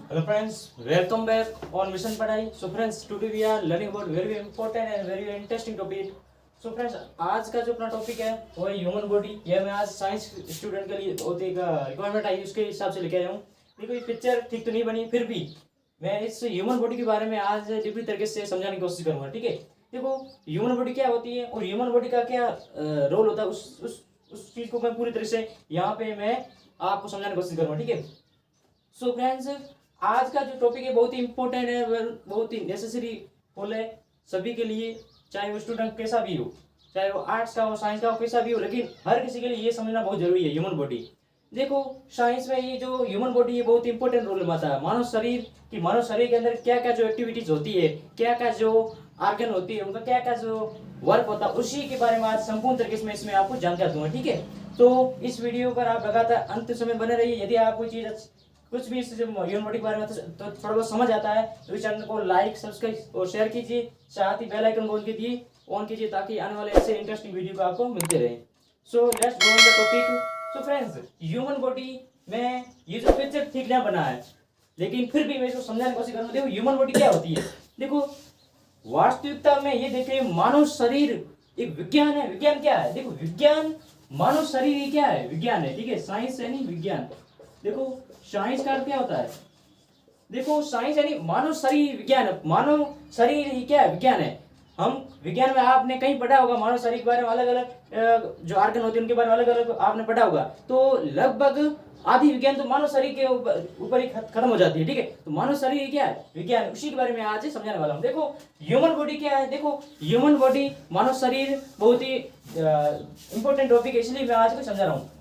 Hello friends, welcome back on Mission Padhai. So friends, today we are learning about very important and very interesting topic. So friends, आज का जो अपना topic है वो है human body. यह मैं आज साइंस स्टूडेंट के लिए बहुत एक रिक्वायरमेंट आई उसके हिसाब से लेके आया हूँ। देखो ये पिक्चर ठीक तो नहीं बनी, फिर भी मैं इस ह्यूमन बॉडी के बारे में आज डिफरेंट तरीके से समझाने की कोशिश करूंगा। ठीक है, देखो ह्यूमन बॉडी क्या होती है और ह्यूमन बॉडी का क्या रोल होता है उस चीज को मैं पूरी तरह से यहाँ पे मैं आपको समझाने की कोशिश करूंगा। ठीक है, सो फ्रेंड्स, आज का जो टॉपिक है बहुत ही इंपॉर्टेंट है, बहुत ही नेसेसरी फुल है सभी के लिए, चाहे वो स्टूडेंट कैसा भी हो, चाहे वो आर्ट्स का हो, साइंस का हो, कैसा भी हो, लेकिन हर किसी के लिए ये समझना बहुत जरूरी है ह्यूमन बॉडी। देखो साइंस में ये जो ह्यूमन बॉडी है बहुत इंपॉर्टेंट रोल निभाता है मानव शरीर की। मानव शरीर के अंदर क्या क्या जो एक्टिविटीज होती है, क्या क्या जो आर्गन होती है, उनका क्या क्या जो वर्क होता है, उसी के बारे में आज संपूर्ण तरीके से इसमें आपको जानकारी दूंगा। ठीक है, तो इस वीडियो पर आप लगातार अंत समय बने रहिए। यदि आप कोई चीज कुछ भी ह्यूमन बॉडी के बारे में तो थोड़ा बहुत समझ आता है तो इस चैनल को लाइक, सब्सक्राइब और शेयर कीजिए, साथ ही बेल आइकन को ऑन कीजिए ताकि आने वाले ऐसे इंटरेस्टिंग वीडियो को आपको मिलते रहे। So let's go on the topic. So friends, human body में ये जो पिक्चर ठीक ना बना है, लेकिन फिर भी मैं इसको समझाने की कोशिश करूंगा। देखो ह्यूमन बॉडी क्या होती है। देखो वास्तविकता में ये देखिए, मानव शरीर एक विज्ञान है। विज्ञान क्या है? देखो विज्ञान, मानव शरीर ही क्या है? विज्ञान है। ठीक है, साइंस है नहीं विज्ञान। देखो साइंस का अर्थ क्या होता है? देखो साइंस यानी मानव शरीर विज्ञान है। मानव शरीर ही क्या है? विज्ञान है। हम विज्ञान में आपने कहीं पढ़ा होगा मानव शरीर के बारे में, अलग अलग जो आर्गन होते हैं उनके बारे में अलग अलग आपने पढ़ा होगा। तो लगभग आधी विज्ञान तो मानव शरीर के ऊपर ही खत्म हो जाती है। ठीक है, तो मानव शरीर क्या है? विज्ञान, उसी के बारे में आज समझाने वाला हूँ। देखो ह्यूमन बॉडी क्या है। देखो ह्यूमन बॉडी, मानव शरीर बहुत ही इंपॉर्टेंट टॉपिक है, इसलिए मैं आज को समझा रहा हूँ।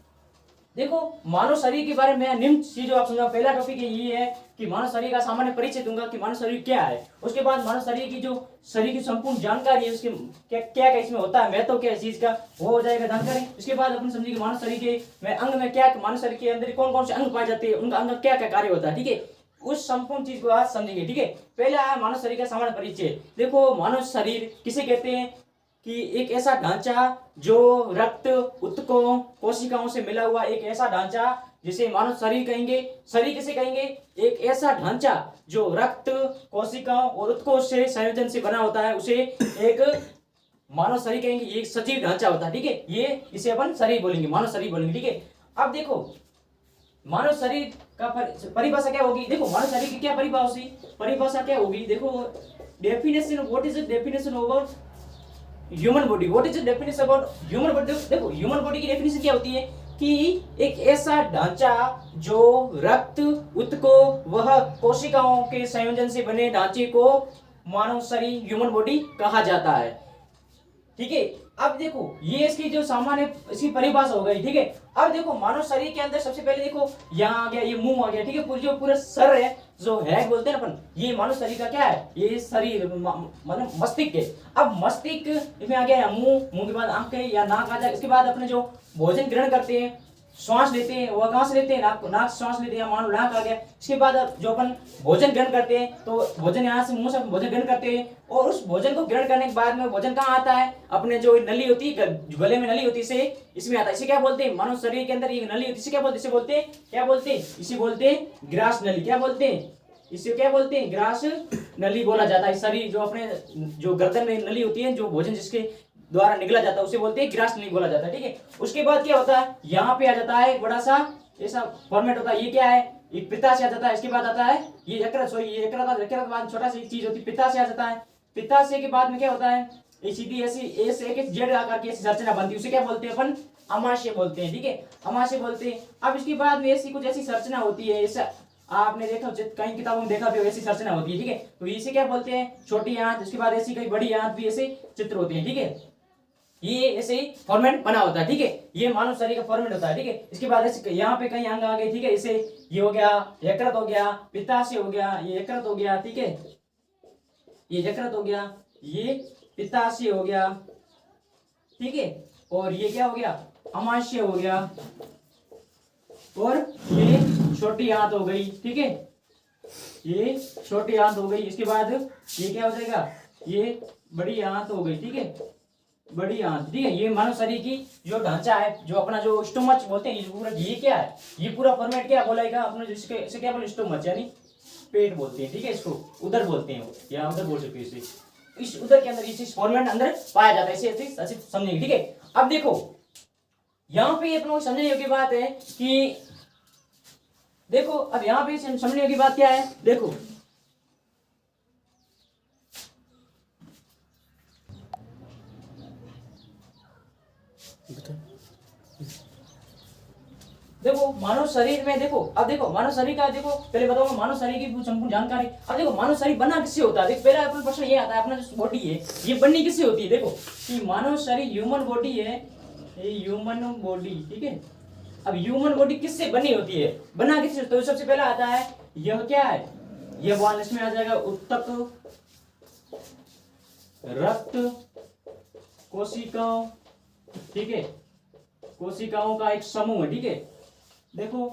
देखो मानव शरीर के बारे में निम्न चीजों आप समझा। पहला टॉपिक ये है कि मानव शरीर का सामान्य परिचय दूंगा कि मानव शरीर क्या है। उसके बाद मानव शरीर की जो शरीर की संपूर्ण जानकारी है, उसके क्या क्या इसमें होता है, महत्व क्या है चीज का, वो हो जाएगा जानकारी। उसके बाद अपन समझिए कि मानव शरीर के में अंग में क्या, मानव शरीर के अंदर कौन कौन से अंग पाए जाते हैं, उनका अंदर क्या क्या कार्य होता है। ठीक है, उस संपूर्ण चीज को आज समझेंगे। ठीक है, पहला है मानव शरीर का सामान्य परिचय। देखो मानव शरीर किसे कहते हैं कि एक ऐसा ढांचा जो रक्त, ऊतकों, कोशिकाओं से मिला हुआ एक ऐसा ढांचा जिसे मानव शरीर कहेंगे। शरीर किसे कहेंगे? एक ऐसा ढांचा जो रक्त, कोशिकाओं और ऊतकों से संयोजन से बना होता है, उसे एक मानव शरीर कहेंगे। ये एक सजीव ढांचा होता है। ठीक है, ये इसे अपन शरीर बोलेंगे, मानव शरीर बोलेंगे। ठीक है, अब देखो मानव शरीर का परिभाषा क्या होगी। देखो मानव शरीर की क्या परिभाषा क्या होगी। देखो definition, what is the definition about human body? What is the definition about human body? देखो ह्यूमन बॉडी की डेफिनेशन क्या होती है कि एक ऐसा ढांचा जो रक्त, ऊतकों वह कोशिकाओं के संयोजन से बने ढांचे को मानव शरीर, ह्यूमन बॉडी कहा जाता है। ठीक है, अब देखो ये इसकी जो सामान्य इसकी परिभाषा हो गई। ठीक है, अब देखो मानव शरीर के अंदर सबसे पहले देखो यहाँ आ गया, ये मुंह आ गया। ठीक है, पूरी जो पूरा सर है जो है बोलते हैं अपन, ये मानव शरीर का क्या है? ये शरीर मतलब मस्तिष्क है। अब मस्तिष्क इसमें आ गया या मुंह के बाद आंखें या नाक आ जाए। इसके बाद अपने जो भोजन ग्रहण करते हैं, श्वास लेते हैं, वह कहां से लेते हैं? नाक श्वास लेते हैं, मान लो नाक आ गया। इसके बाद जो अपन भोजन ग्रहण करते हैं तो भोजन यहाँ से मुंह से भोजन ग्रहण करते हैं, और उस भोजन को ग्रहण करने के बाद में भोजन कहाँ आता है? अपने जो नली होती है, गले में नली होती है, इसे इसमें आता है। इसे क्या बोलते हैं? मानव शरीर के अंदर ये नली होती है, इसे क्या बोलते हैं? इसे बोलते हैं क्या बोलते हैं? इसे बोलते हैं ग्रास नली। क्या बोलते हैं? इसे क्या बोलते हैं? ग्रास नली बोला जाता है। शरीर जो अपने जो गर्दन में नली होती है, जो भोजन जिसके द्वारा निकला जाता है, उसे बोलते हैं ग्रास नली बोला जाता है। ठीक है, उसके बाद क्या होता है? यहाँ पे आ जाता है एक बड़ा सा ऐसा फॉर्मेट होता है, ये क्या है? एक पित्ताशय आ जाता है। इसके बाद आता है ये यकृत, ये यकृत के बाद छोटा सी चीज होती है पित्ताशय आ जाता है। पित्ताशय के बाद में क्या होता है? ये सीधी ऐसी एक जेड आकार की ऐसी संरचना बनती है, उसे क्या बोलते हैं अपन? अमाशय बोलते हैं। ठीक है, अमाशय बोलते हैं। अब इसके बाद में ऐसी कुछ ऐसी संरचना होती है, ऐसा आपने देखा कई किताबों में देखा भी, ऐसी संरचना होती है। ठीक है, तो इसे क्या बोलते हैं? छोटी आंत। उसके बाद ऐसी कई बड़ी आंत भी ऐसे चित्र होते हैं। ठीक है, ये ऐसे ही फॉर्मेट बना होता है। ठीक है, ये मानव शरीर का फॉर्मेट होता है। ठीक है, इसके बाद ऐसे यहाँ पे कई अंग आ गए। ठीक है, इसे ये हो गया यकृत हो गया, पित्ताशय हो गया, ये यकृत हो गया। ठीक है, ये यकृत हो गया, ये पित्ताशय हो गया। ठीक है, और ये क्या हो गया? अमाशय हो गया, और ये छोटी आंत हो गई। ठीक है, ये छोटी आंत हो गई। इसके बाद ये क्या हो जाएगा? ये बड़ी आंत हो गई। ठीक है, बड़ी आंत। ठीक है, ये मानव शरीर की जो ढांचा है, जो अपना जो स्टोमच बोलते हैं, ये पूरा ये क्या है? ये पूरा फॉर्मेट क्या बोलेगा अपने, जिसके इसे क्या बोले? स्टोमच, यानी पेट बोलते हैं, ठीक है, इसको उदर बोलते हैं, या उदर बोल सकते हैं इसे। इस उदर के अंदर इस फॉर्मेट अंदर पाया जाता है, इसे अच्छे समझेंगे, ठीक है। अब देखो यहाँ पे अपनों को समझने योग्य बात है कि देखो, अब यहाँ पे समझने योग्य बात क्या है, देखो देखो मानव शरीर में, देखो अब देखो मानव शरीर का, देखो पहले बताओ मानव शरीर की संपूर्ण जानकारी। अब देखो मानव शरीर बना किससे होता है, देखो पहला अपना प्रश्न ये आता है, अपना जो बॉडी है ये बननी किससे होती है। देखो कि मानव शरीर ह्यूमन बॉडी है, ये ह्यूमन बॉडी, ठीक है। अब ह्यूमन बॉडी किससे बनी होती है, बना किससे, तो सबसे पहला आता है यह क्या है, यह वन इसमें आ जाएगा उत्तक रक्त कोशिकाओं, ठीक है, कोशिकाओं का एक समूह है, ठीक है। देखो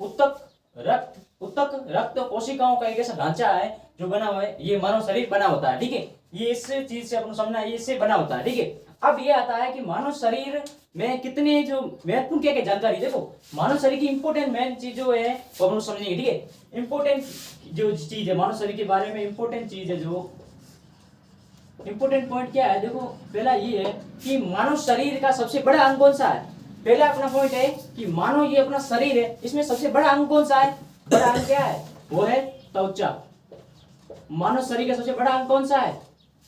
उत्तक रक्त कोशिकाओं का एक ऐसा ढांचा है जो बना हुआ है, ये मानव शरीर बना होता है, ठीक है। ये इस चीज से अपन समझना, ये इससे बना होता है, ठीक है। अब ये आता है कि मानव शरीर में कितने जो महत्वपूर्ण क्या क्या जानकारी, देखो मानव शरीर की इंपोर्टेंट मेन चीज जो है वो अपन समझेंगे, ठीक है। इंपोर्टेंट जो चीज है मानव शरीर के बारे में, इंपोर्टेंट चीज है, जो इंपोर्टेंट पॉइंट क्या है, देखो पहला ये है कि मानव शरीर का सबसे बड़ा अंग कौन सा है। पहला अपना पॉइंट है कि मानव ये अपना शरीर है, इसमें सबसे बड़ा अंग कौन सा है, बड़ा अंग क्या है, वो है त्वचा। मानव शरीर का सबसे बड़ा अंग कौन सा है,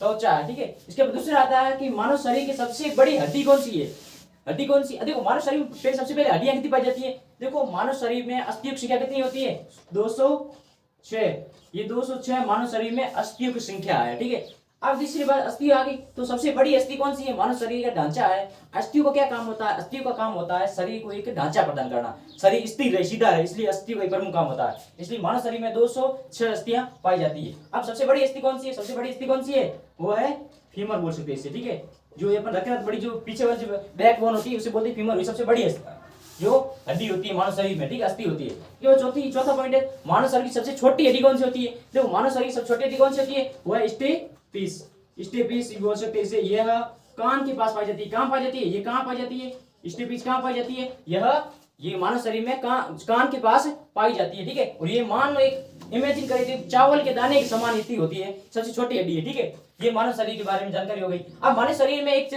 त्वचा है, ठीक है। इसके बाद दूसरा आता है कि मानव शरीर की सबसे बड़ी हड्डी कौन सी है, हड्डी कौन सी, देखो मानव शरीर में सबसे पहले हड्डियां कितनी पाई जाती है, देखो मानव शरीर में अस्थियों की संख्या कितनी होती है, 206, ये 206 मानव शरीर में अस्थियों की संख्या है, ठीक है। अब तीसरी बात अस्थि आ गई, तो सबसे बड़ी अस्थि कौन सी है, मानव शरीर का ढांचा है। अस्थियों का क्या काम होता है, अस्थियों का काम होता है शरीर को एक ढांचा प्रदान करना, शरीर स्थिर रहे, सीधा है, इसलिए अस्थियों का एक प्रमुख काम होता है। इसलिए मानव शरीर में 206 अस्थियां पाई जाती है। अब सबसे बड़ी अस्थि कौन सी है, सबसे बड़ी अस्थि कौन सी है, वो है फीमर बोल सकते हैं इसे, ठीक है। जो ये अपन रखना बड़ी जो पीछे वाली जो बैकबोन होती है उसे बोलते हैं फीमर, सबसे बड़ी जो हड्डी होती है मानव शरीर में, ठीक है, अस्थि होती है। ये चौथा पॉइंट है, मानव शरीर की सबसे छोटी हड्डी कौन सी होती है, देखो मानव शरीर की सबसे छोटी हड्डी कौन सी होती है, वो है स्टेपीस, स्टेपीस बोल सकते हैं इसे। यह कान के पास पाई जाती है, कहाँ पाई जाती है, ये कहाँ पाई जाती है, स्टेपीस कहाँ पाई जाती है, ये मानव शरीर में कान के पास पाई जाती है, ठीक है। और ये मान लो एक इमेजिन करिए चावल के दाने की समान स्थिति होती है, सबसे छोटी हड्डी है, ठीक है। ये मानव शरीर के बारे में जानकारी हो गई। अब मानव शरीर में एक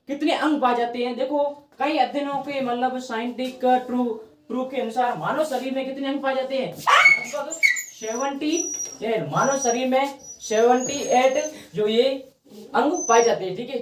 कितने अंग पाए जाते हैं, देखो कई अध्ययनों के मतलब साइंटिफिक प्रूफ के अनुसार मानव शरीर में कितने अंग पाए जाते हैं, लगभग 78, मानव शरीर में 78 जो ये अंग पाए जाते हैं, ठीक है।